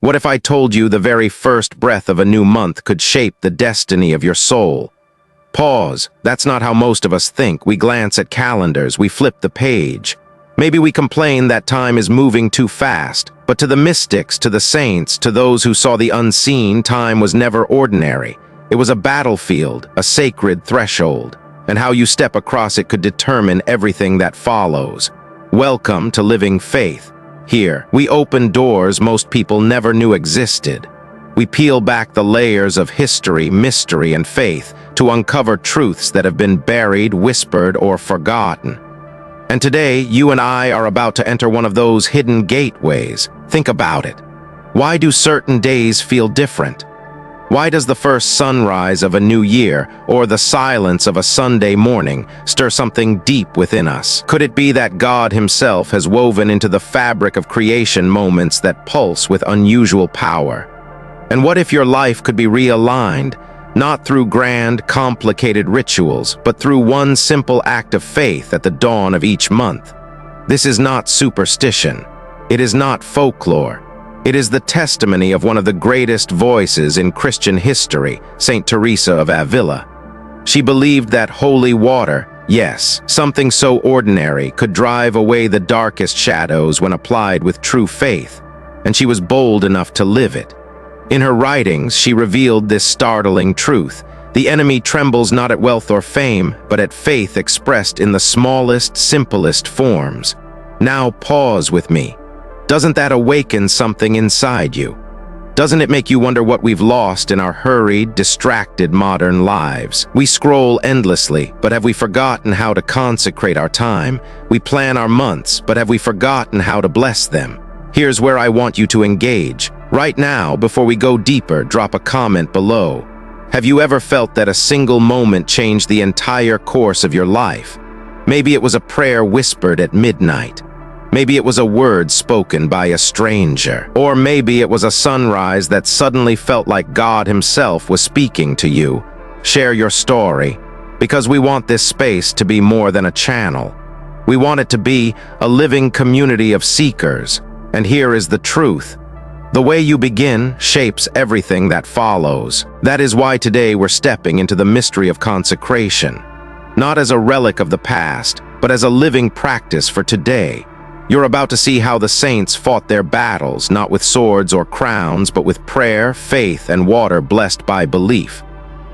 What if I told you the very first breath of a new month could shape the destiny of your soul? Pause. That's not how most of us think. We glance at calendars, we flip the page. Maybe we complain that time is moving too fast, but to the mystics, to the saints, to those who saw the unseen, time was never ordinary. It was a battlefield, a sacred threshold, and how you step across it could determine everything that follows. Welcome to Living Faith. Here, we open doors most people never knew existed. We peel back the layers of history, mystery, and faith to uncover truths that have been buried, whispered, or forgotten. And today, you and I are about to enter one of those hidden gateways. Think about it. Why do certain days feel different? Why does the first sunrise of a new year or the silence of a Sunday morning stir something deep within us? Could it be that God himself has woven into the fabric of creation moments that pulse with unusual power? And what if your life could be realigned, not through grand, complicated rituals, but through one simple act of faith at the dawn of each month? This is not superstition. It is not folklore. It is the testimony of one of the greatest voices in Christian history, Saint Teresa of Avila. She believed that holy water, yes, something so ordinary, could drive away the darkest shadows when applied with true faith, and she was bold enough to live it. In her writings, she revealed this startling truth. The enemy trembles not at wealth or fame, but at faith expressed in the smallest, simplest forms. Now pause with me. Doesn't that awaken something inside you? Doesn't it make you wonder what we've lost in our hurried, distracted modern lives? We scroll endlessly, but have we forgotten how to consecrate our time? We plan our months, but have we forgotten how to bless them? Here's where I want you to engage. Right now, before we go deeper, drop a comment below. Have you ever felt that a single moment changed the entire course of your life? Maybe it was a prayer whispered at midnight. Maybe it was a word spoken by a stranger. Or maybe it was a sunrise that suddenly felt like God himself was speaking to you. Share your story, because we want this space to be more than a channel. We want it to be a living community of seekers. And here is the truth. The way you begin shapes everything that follows. That is why today we're stepping into the mystery of consecration. Not as a relic of the past, but as a living practice for today. You're about to see how the saints fought their battles, not with swords or crowns, but with prayer, faith, and water blessed by belief.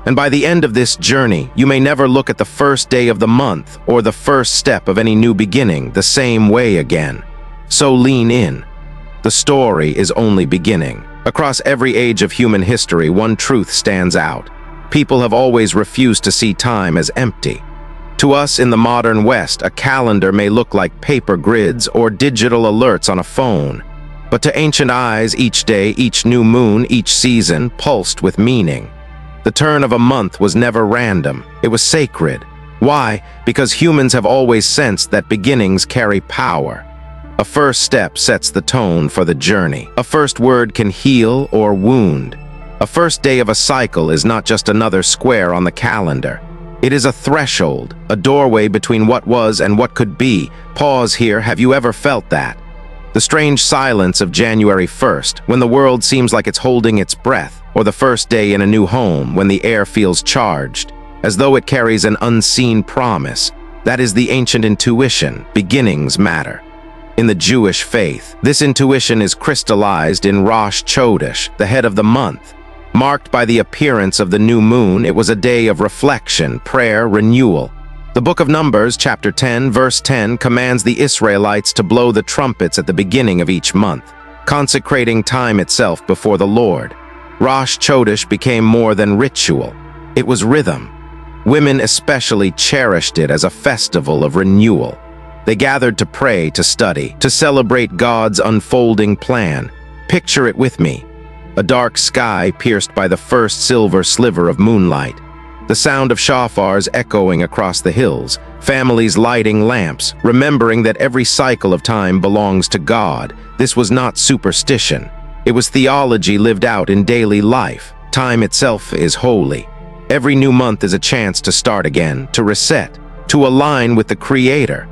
And by the end of this journey, you may never look at the first day of the month or the first step of any new beginning the same way again. So lean in. The story is only beginning. Across every age of human history, one truth stands out. People have always refused to see time as empty. To us in the modern West, a calendar may look like paper grids or digital alerts on a phone. But to ancient eyes, each day, each new moon, each season pulsed with meaning. The turn of a month was never random. It was sacred. Why? Because humans have always sensed that beginnings carry power. A first step sets the tone for the journey. A first word can heal or wound. A first day of a cycle is not just another square on the calendar. It is a threshold, a doorway between what was and what could be. Pause here, have you ever felt that? The strange silence of January 1st, when the world seems like it's holding its breath, or the first day in a new home, when the air feels charged, as though it carries an unseen promise. That is the ancient intuition. Beginnings matter. In the Jewish faith, this intuition is crystallized in Rosh Chodesh, the head of the month. Marked by the appearance of the new moon, it was a day of reflection, prayer, renewal. The book of Numbers, chapter 10, verse 10, commands the Israelites to blow the trumpets at the beginning of each month, consecrating time itself before the Lord. Rosh Chodesh became more than ritual. It was rhythm. Women especially cherished it as a festival of renewal. They gathered to pray, to study, to celebrate God's unfolding plan. Picture it with me. A dark sky pierced by the first silver sliver of moonlight. The sound of shofars echoing across the hills, families lighting lamps, remembering that every cycle of time belongs to God. This was not superstition. It was theology lived out in daily life. Time itself is holy. Every new month is a chance to start again, to reset, to align with the Creator.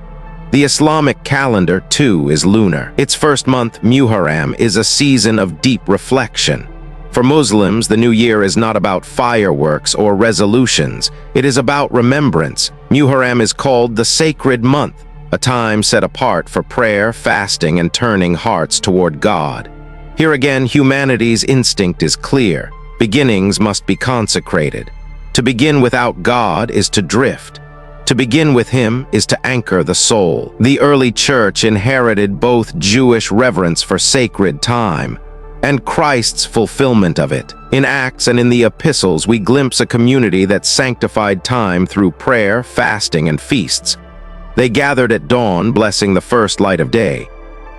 The Islamic calendar, too, is lunar. Its first month, Muharram, is a season of deep reflection. For Muslims, the new year is not about fireworks or resolutions. It is about remembrance. Muharram is called the sacred month, a time set apart for prayer, fasting, and turning hearts toward God. Here again, humanity's instinct is clear. Beginnings must be consecrated. To begin without God is to drift. To begin with Him is to anchor the soul. The early church inherited both Jewish reverence for sacred time and Christ's fulfillment of it. In Acts and in the epistles, we glimpse a community that sanctified time through prayer, fasting, and feasts. They gathered at dawn, blessing the first light of day.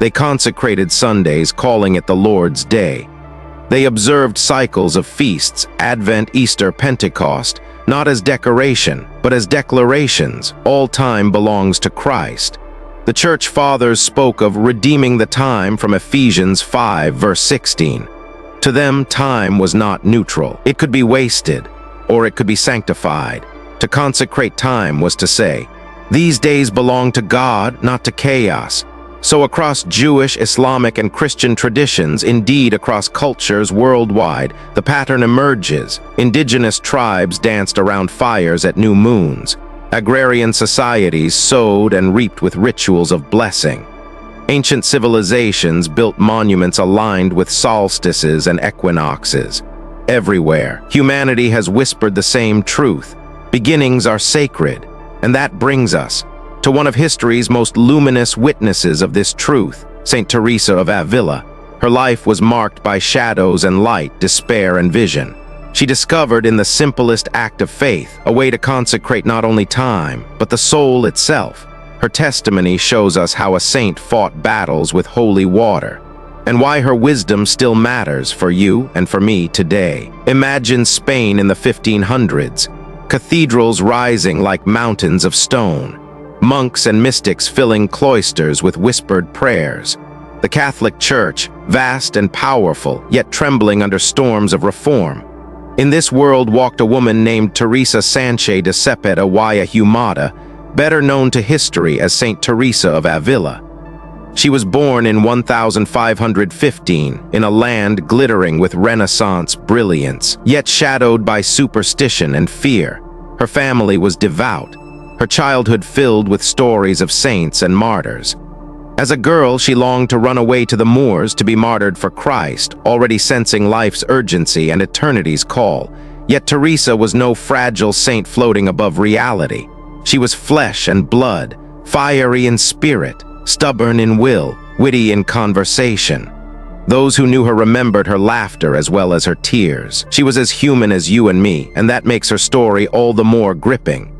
They consecrated Sundays, calling it the Lord's Day. They observed cycles of feasts, Advent, Easter, Pentecost, not as decoration, but as declarations. All time belongs to Christ. The Church Fathers spoke of redeeming the time from Ephesians 5, verse 16. To them, time was not neutral. It could be wasted, or it could be sanctified. To consecrate time was to say, these days belong to God, not to chaos. So across Jewish, Islamic, and Christian traditions, indeed across cultures worldwide, the pattern emerges. Indigenous tribes danced around fires at new moons. Agrarian societies sowed and reaped with rituals of blessing. Ancient civilizations built monuments aligned with solstices and equinoxes. Everywhere, humanity has whispered the same truth. Beginnings are sacred, and that brings us to one of history's most luminous witnesses of this truth, Saint Teresa of Avila. Her life was marked by shadows and light, despair and vision. She discovered in the simplest act of faith a way to consecrate not only time, but the soul itself. Her testimony shows us how a saint fought battles with holy water, and why her wisdom still matters for you and for me today. Imagine Spain in the 1500s, cathedrals rising like mountains of stone, monks and mystics filling cloisters with whispered prayers. The Catholic Church, vast and powerful, yet trembling under storms of reform. In this world walked a woman named Teresa Sanchez de Cepeda y Ahumada, better known to history as Saint Teresa of Avila. She was born in 1515 in a land glittering with Renaissance brilliance, yet shadowed by superstition and fear. Her family was devout, her childhood filled with stories of saints and martyrs. As a girl, she longed to run away to the moors to be martyred for Christ, already sensing life's urgency and eternity's call. Yet Teresa was no fragile saint floating above reality. She was flesh and blood, fiery in spirit, stubborn in will, witty in conversation. Those who knew her remembered her laughter as well as her tears. She was as human as you and me, and that makes her story all the more gripping.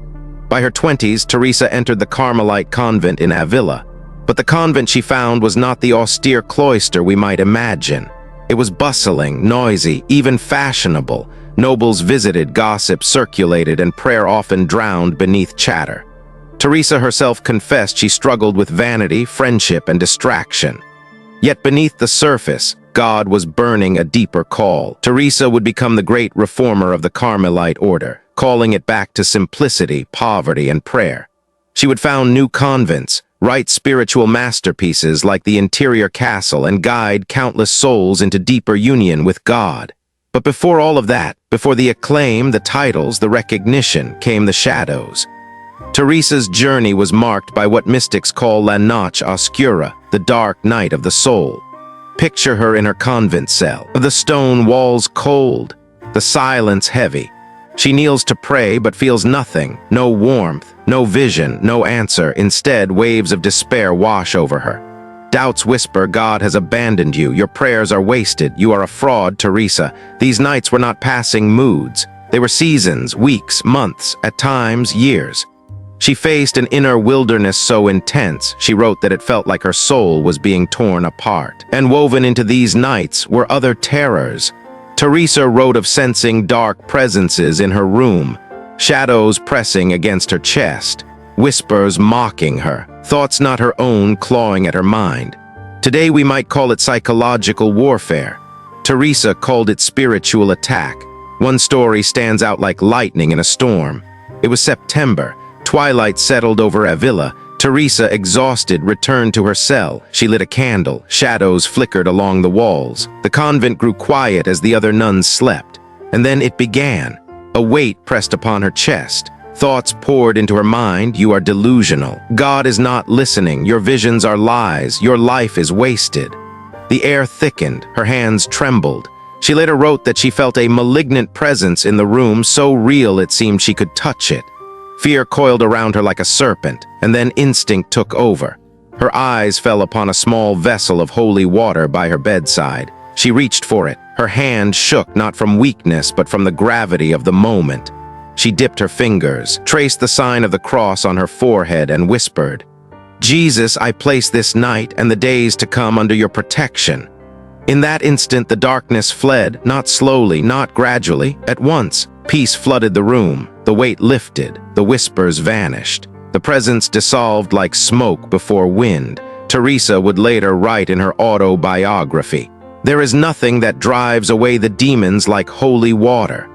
By her 20s, Teresa entered the Carmelite convent in Avila. But the convent she found was not the austere cloister we might imagine. It was bustling, noisy, even fashionable. Nobles visited, gossip circulated, and prayer often drowned beneath chatter. Teresa herself confessed she struggled with vanity, friendship, and distraction. Yet beneath the surface, God was burning a deeper call. Teresa would become the great reformer of the Carmelite order, calling it back to simplicity, poverty, and prayer. She would found new convents, write spiritual masterpieces like the Interior Castle, and guide countless souls into deeper union with God. But before all of that, before the acclaim, the titles, the recognition, came the shadows. Teresa's journey was marked by what mystics call la noche oscura, the dark night of the soul. Picture her in her convent cell, the stone walls cold, the silence heavy. She kneels to pray but feels nothing, no warmth, no vision, no answer. Instead, waves of despair wash over her. Doubts whisper, God has abandoned you, your prayers are wasted, you are a fraud, Teresa. These nights were not passing moods. They were seasons, weeks, months, at times, years. She faced an inner wilderness so intense, she wrote that it felt like her soul was being torn apart. And woven into these nights were other terrors. Teresa wrote of sensing dark presences in her room, shadows pressing against her chest, whispers mocking her, thoughts not her own clawing at her mind. Today we might call it psychological warfare. Teresa called it spiritual attack. One story stands out like lightning in a storm. It was September. Twilight settled over Avila. Teresa, exhausted, returned to her cell. She lit a candle. Shadows flickered along the walls. The convent grew quiet as the other nuns slept. And then it began. A weight pressed upon her chest. Thoughts poured into her mind. You are delusional. God is not listening. Your visions are lies. Your life is wasted. The air thickened. Her hands trembled. She later wrote that she felt a malignant presence in the room, so real it seemed she could touch it. Fear coiled around her like a serpent, and then instinct took over. Her eyes fell upon a small vessel of holy water by her bedside. She reached for it. Her hand shook not from weakness but from the gravity of the moment. She dipped her fingers, traced the sign of the cross on her forehead, and whispered, "Jesus, I place this night and the days to come under your protection." In that instant, the darkness fled, not slowly, not gradually, at once. Peace flooded the room. The weight lifted. The whispers vanished. The presence dissolved like smoke before wind. Teresa would later write in her autobiography, "There is nothing that drives away the demons like holy water."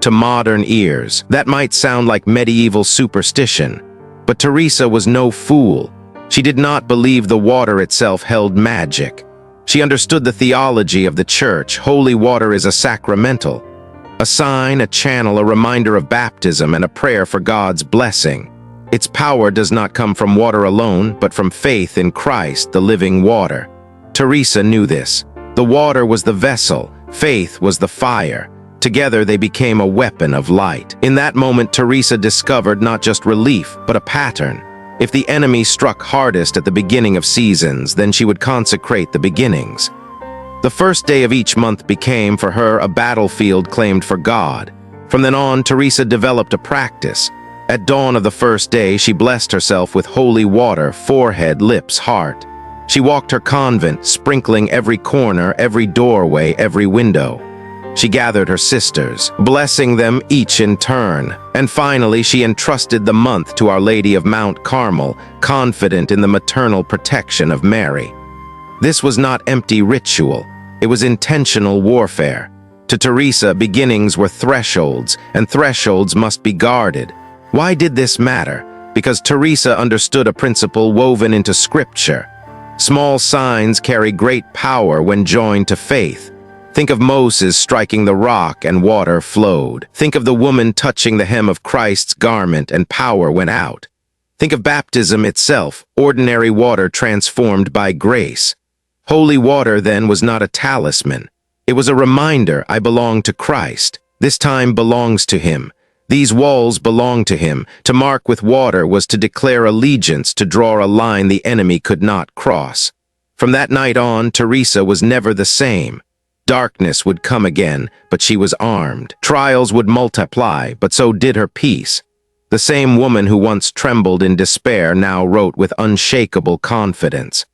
To modern ears, that might sound like medieval superstition, but Teresa was no fool. She did not believe the water itself held magic. She understood the theology of the church. Holy water is a sacramental, a sign, a channel, a reminder of baptism, and a prayer for God's blessing. Its power does not come from water alone, but from faith in Christ, the living water. Teresa knew this. The water was the vessel, faith was the fire. Together they became a weapon of light. In that moment, Teresa discovered not just relief, but a pattern. If the enemy struck hardest at the beginning of seasons, then she would consecrate the beginnings. The first day of each month became, for her, a battlefield claimed for God. From then on, Teresa developed a practice. At dawn of the first day, she blessed herself with holy water, forehead, lips, heart. She walked her convent, sprinkling every corner, every doorway, every window. She gathered her sisters, blessing them each in turn. And finally, she entrusted the month to Our Lady of Mount Carmel, confident in the maternal protection of Mary. This was not empty ritual. It was intentional warfare. To Teresa, beginnings were thresholds, and thresholds must be guarded. Why did this matter? Because Teresa understood a principle woven into Scripture. Small signs carry great power when joined to faith. Think of Moses striking the rock and water flowed. Think of the woman touching the hem of Christ's garment and power went out. Think of baptism itself, ordinary water transformed by grace. Holy water, then, was not a talisman. It was a reminder, I belong to Christ. This time belongs to Him. These walls belong to Him. To mark with water was to declare allegiance, to draw a line the enemy could not cross. From that night on, Teresa was never the same. Darkness would come again, but she was armed. Trials would multiply, but so did her peace. The same woman who once trembled in despair now wrote with unshakable confidence.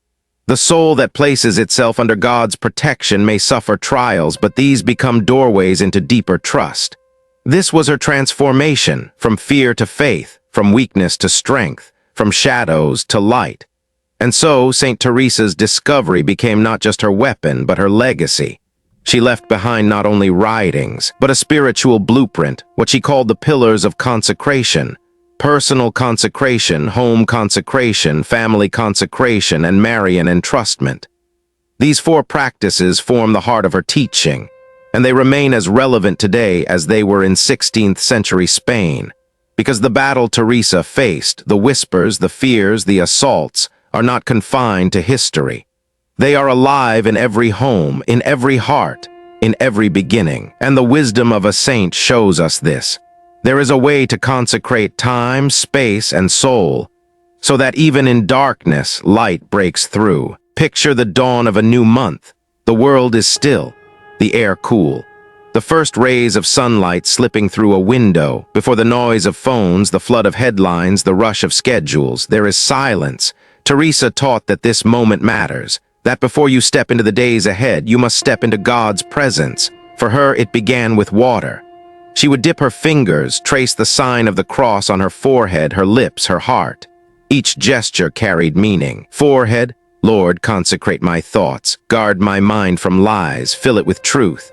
The soul that places itself under God's protection may suffer trials, but these become doorways into deeper trust. This was her transformation, from fear to faith, from weakness to strength, from shadows to light. And so, St. Teresa's discovery became not just her weapon, but her legacy. She left behind not only writings, but a spiritual blueprint, what she called the pillars of consecration: personal consecration, home consecration, family consecration, and Marian entrustment. These four practices form the heart of her teaching, and they remain as relevant today as they were in 16th century Spain, because the battle Teresa faced, the whispers, the fears, the assaults, are not confined to history. They are alive in every home, in every heart, in every beginning, and the wisdom of a saint shows us this. There is a way to consecrate time, space, and soul, so that even in darkness, light breaks through. Picture the dawn of a new month. The world is still, the air cool. The first rays of sunlight slipping through a window. Before the noise of phones, the flood of headlines, the rush of schedules, there is silence. Teresa taught that this moment matters, that before you step into the days ahead, you must step into God's presence. For her, it began with water. She would dip her fingers, trace the sign of the cross on her forehead, her lips, her heart. Each gesture carried meaning. Forehead: Lord, consecrate my thoughts, guard my mind from lies, fill it with truth.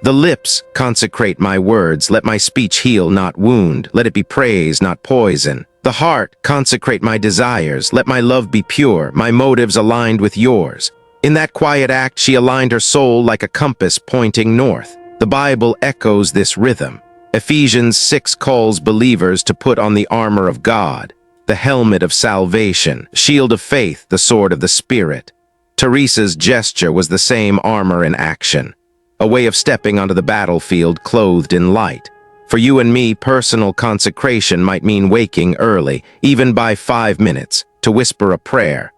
The lips: consecrate my words, let my speech heal, not wound, let it be praise, not poison. The heart, consecrate my desires, let my love be pure, my motives aligned with yours. In that quiet act, she aligned her soul like a compass pointing north. The Bible echoes this rhythm. Ephesians 6 calls believers to put on the armor of God, the helmet of salvation, shield of faith, the sword of the Spirit. Teresa's gesture was the same armor in action, a way of stepping onto the battlefield clothed in light. For you and me, personal consecration might mean waking early, even by 5 minutes, to whisper a prayer.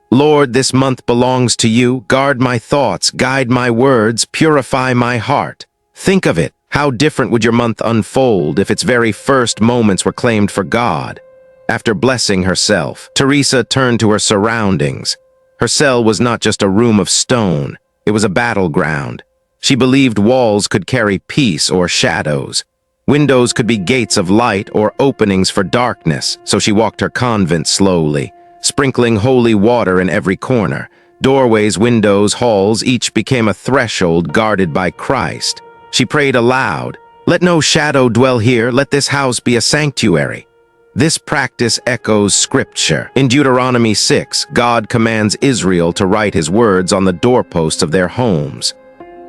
Lord, this month belongs to you. Guard my thoughts, guide my words, purify my heart. Think of it. How different would your month unfold if its very first moments were claimed for God? After blessing herself, Teresa turned to her surroundings. Her cell was not just a room of stone, it was a battleground. She believed walls could carry peace or shadows. Windows could be gates of light or openings for darkness, so she walked her convent slowly, sprinkling holy water in every corner. Doorways, windows, halls, each became a threshold guarded by Christ. She prayed aloud, "Let no shadow dwell here, let this house be a sanctuary." This practice echoes Scripture. In Deuteronomy 6, God commands Israel to write his words on the doorposts of their homes.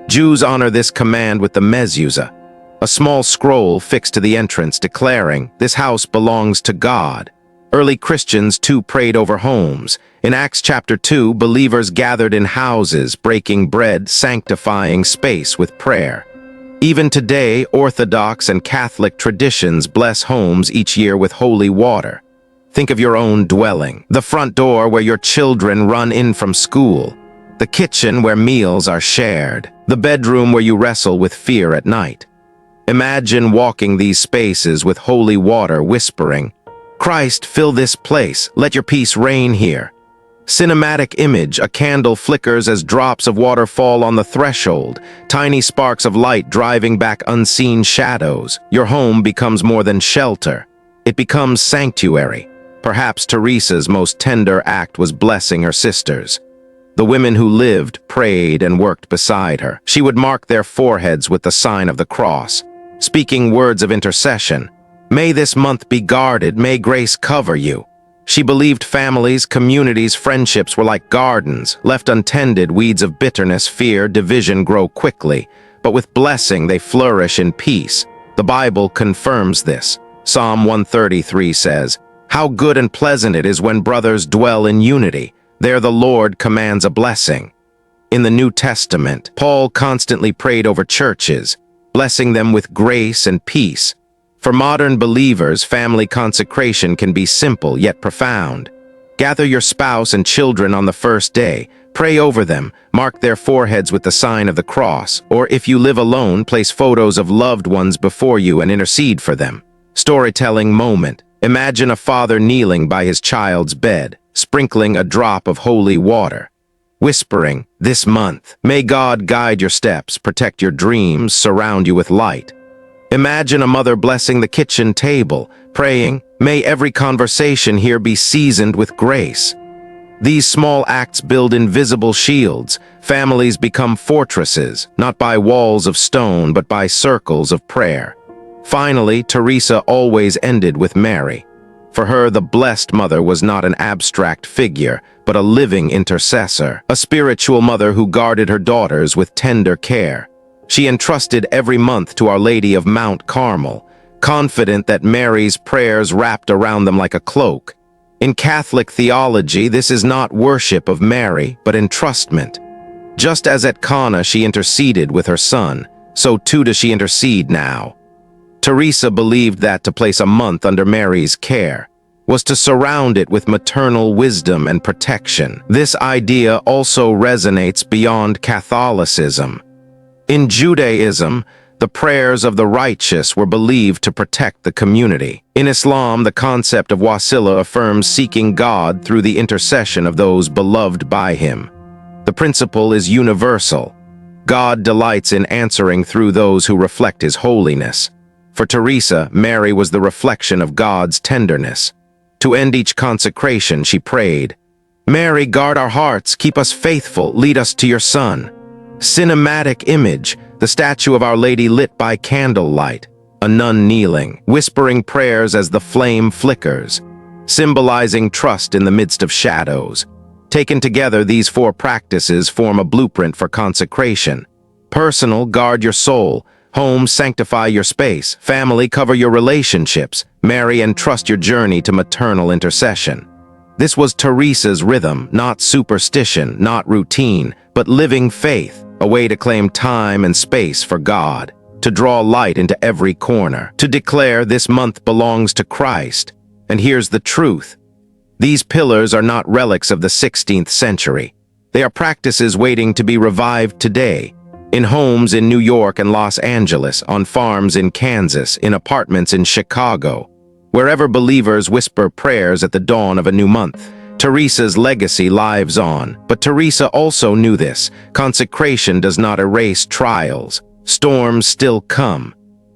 Jews honor this command with the mezuzah, a small scroll fixed to the entrance declaring, "This house belongs to God." Early Christians too prayed over homes. In Acts chapter 2, believers gathered in houses, breaking bread, sanctifying space with prayer. Even today, Orthodox and Catholic traditions bless homes each year with holy water. Think of your own dwelling, the front door where your children run in from school, the kitchen where meals are shared, the bedroom where you wrestle with fear at night. Imagine walking these spaces with holy water, whispering, "Christ, fill this place, let your peace reign here." Cinematic image, a candle flickers as drops of water fall on the threshold, tiny sparks of light driving back unseen shadows. Your home becomes more than shelter. It becomes sanctuary. Perhaps Teresa's most tender act was blessing her sisters. The women who lived, prayed, and worked beside her. She would mark their foreheads with the sign of the cross, speaking words of intercession. "May this month be guarded, may grace cover you." She believed families, communities, friendships were like gardens. Left untended, weeds of bitterness, fear, division grow quickly, but with blessing they flourish in peace. The Bible confirms this. Psalm 133 says, "How good and pleasant it is when brothers dwell in unity. There the Lord commands a blessing." In the New Testament, Paul constantly prayed over churches, blessing them with grace and peace. For modern believers, family consecration can be simple yet profound. Gather your spouse and children on the first day, pray over them, mark their foreheads with the sign of the cross, or if you live alone, place photos of loved ones before you and intercede for them. Storytelling moment. Imagine a father kneeling by his child's bed, sprinkling a drop of holy water, whispering, "This month, may God guide your steps, protect your dreams, surround you with light." Imagine a mother blessing the kitchen table, praying, "May every conversation here be seasoned with grace." These small acts build invisible shields. Families become fortresses, not by walls of stone, but by circles of prayer. Finally, Teresa always ended with Mary. For her, the Blessed Mother was not an abstract figure, but a living intercessor, a spiritual mother who guarded her daughters with tender care. She entrusted every month to Our Lady of Mount Carmel, confident that Mary's prayers wrapped around them like a cloak. In Catholic theology, this is not worship of Mary, but entrustment. Just as at Cana she interceded with her son, so too does she intercede now. Teresa believed that to place a month under Mary's care was to surround it with maternal wisdom and protection. This idea also resonates beyond Catholicism. In Judaism, the prayers of the righteous were believed to protect the community. In Islam, the concept of wasila affirms seeking God through the intercession of those beloved by him. The principle is universal. God delights in answering through those who reflect his holiness. For Teresa, Mary was the reflection of God's tenderness. To end each consecration, she prayed, "Mary, guard our hearts, keep us faithful, lead us to your Son." Cinematic image, the statue of Our Lady lit by candlelight, a nun kneeling, whispering prayers as the flame flickers. symbolizing trust in the midst of shadows. Taken together, these four practices form a blueprint for consecration. Personal, guard your soul. Home, sanctify your space. Family, cover your relationships. Marry and trust your journey to maternal intercession. This was Teresa's rhythm, not superstition, not routine, but living faith, a way to claim time and space for God, to draw light into every corner, to declare this month belongs to Christ. And here's the truth. These pillars are not relics of the 16th century. They are practices waiting to be revived today, in homes in New York and Los Angeles, on farms in Kansas, in apartments in Chicago. Wherever believers whisper prayers at the dawn of a new month, Teresa's legacy lives on. But Teresa also knew this. Consecration does not erase trials. Storms still come.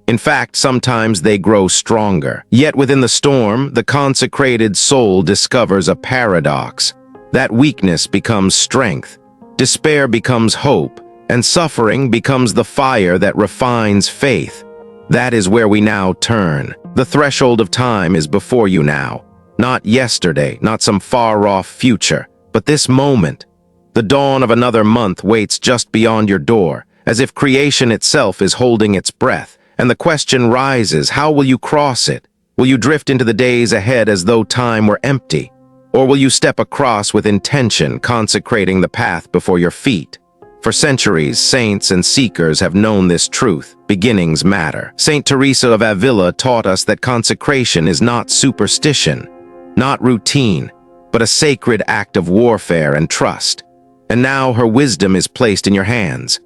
In fact, sometimes they grow stronger. Yet within the storm, the consecrated soul discovers a paradox. That weakness becomes strength, despair becomes hope, and suffering becomes the fire that refines faith. That is where we now turn. The threshold of time is before you now. Not yesterday, not some far-off future, but this moment. The dawn of another month waits just beyond your door, as if creation itself is holding its breath. And the question rises, how will you cross it? Will you drift into the days ahead as though time were empty? Or will you step across with intention, consecrating the path before your feet? For centuries, saints and seekers have known this truth. Beginnings matter. Saint Teresa of Avila taught us that consecration is not superstition, not routine, but a sacred act of warfare and trust. And now her wisdom is placed in your hands.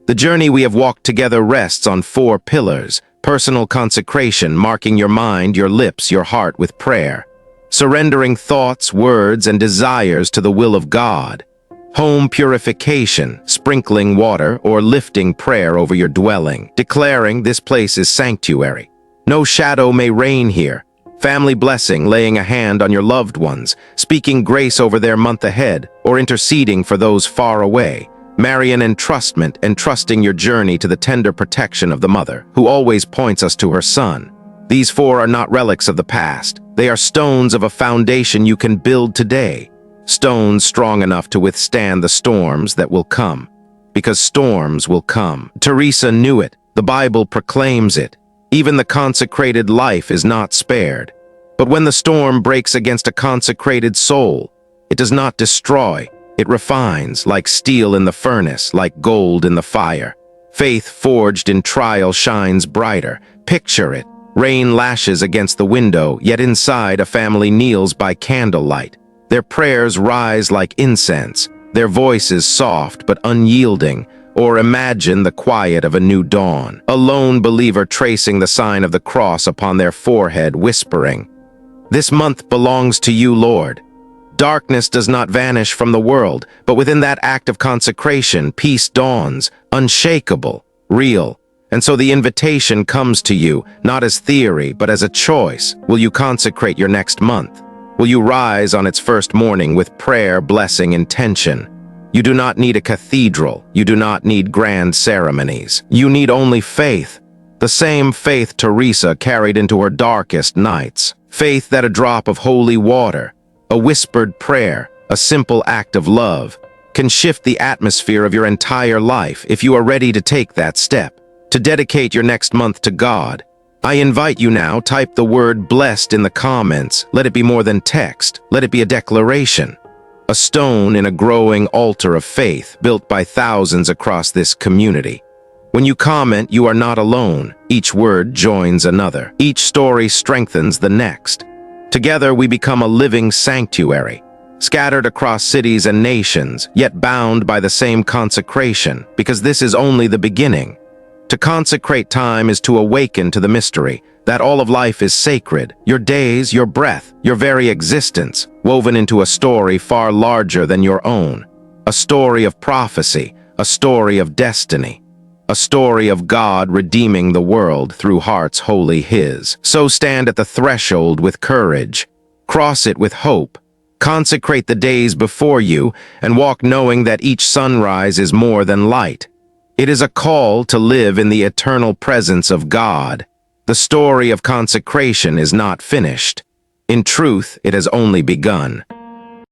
The journey we have walked together rests on four pillars: personal consecration, marking your mind, your lips, your heart with prayer; surrendering thoughts, words, and desires to the will of God; home purification, sprinkling water or lifting prayer over your dwelling, declaring this place is sanctuary. No shadow may reign here; family blessing, laying a hand on your loved ones, speaking grace over their month ahead, or interceding for those far away; Marian entrustment, entrusting your journey to the tender protection of the mother, who always points us to her son. These four are not relics of the past. They are stones of a foundation you can build today. Stones strong enough to withstand the storms that will come. Because storms will come. Teresa knew it. The Bible proclaims it. Even the consecrated life is not spared. But when the storm breaks against a consecrated soul, it does not destroy. It refines, like steel in the furnace, like gold in the fire. Faith forged in trial shines brighter. Picture it. Rain lashes against the window, yet inside a family kneels by candlelight. Their prayers rise like incense, their voices soft but unyielding. Or imagine the quiet of a new dawn, a lone believer tracing the sign of the cross upon their forehead, whispering, "This month belongs to you, Lord." Darkness does not vanish from the world, but within that act of consecration, peace dawns, unshakable, real. And so the invitation comes to you, not as theory, but as a choice. Will you consecrate your next month? Will you rise on its first morning with prayer, blessing, intention? You do not need a cathedral. You do not need grand ceremonies. You need only faith. The same faith Teresa carried into her darkest nights. Faith that a drop of holy water, a whispered prayer, a simple act of love, can shift the atmosphere of your entire life if you are ready to take that step, to dedicate your next month to God. I invite you now, type the word blessed in the comments. Let it be more than text. Let it be a declaration. A stone in a growing altar of faith built by thousands across this community. When you comment, you are not alone. Each word joins another. Each story strengthens the next. Together we become a living sanctuary, scattered across cities and nations, yet bound by the same consecration, because this is only the beginning. To consecrate time is to awaken to the mystery that all of life is sacred, your days, your breath, your very existence, woven into a story far larger than your own. A story of prophecy, a story of destiny, a story of God redeeming the world through hearts wholly His. So stand at the threshold with courage, cross it with hope, consecrate the days before you, and walk knowing that each sunrise is more than light. It is a call to live in the eternal presence of God. The story of consecration is not finished. In truth, it has only begun.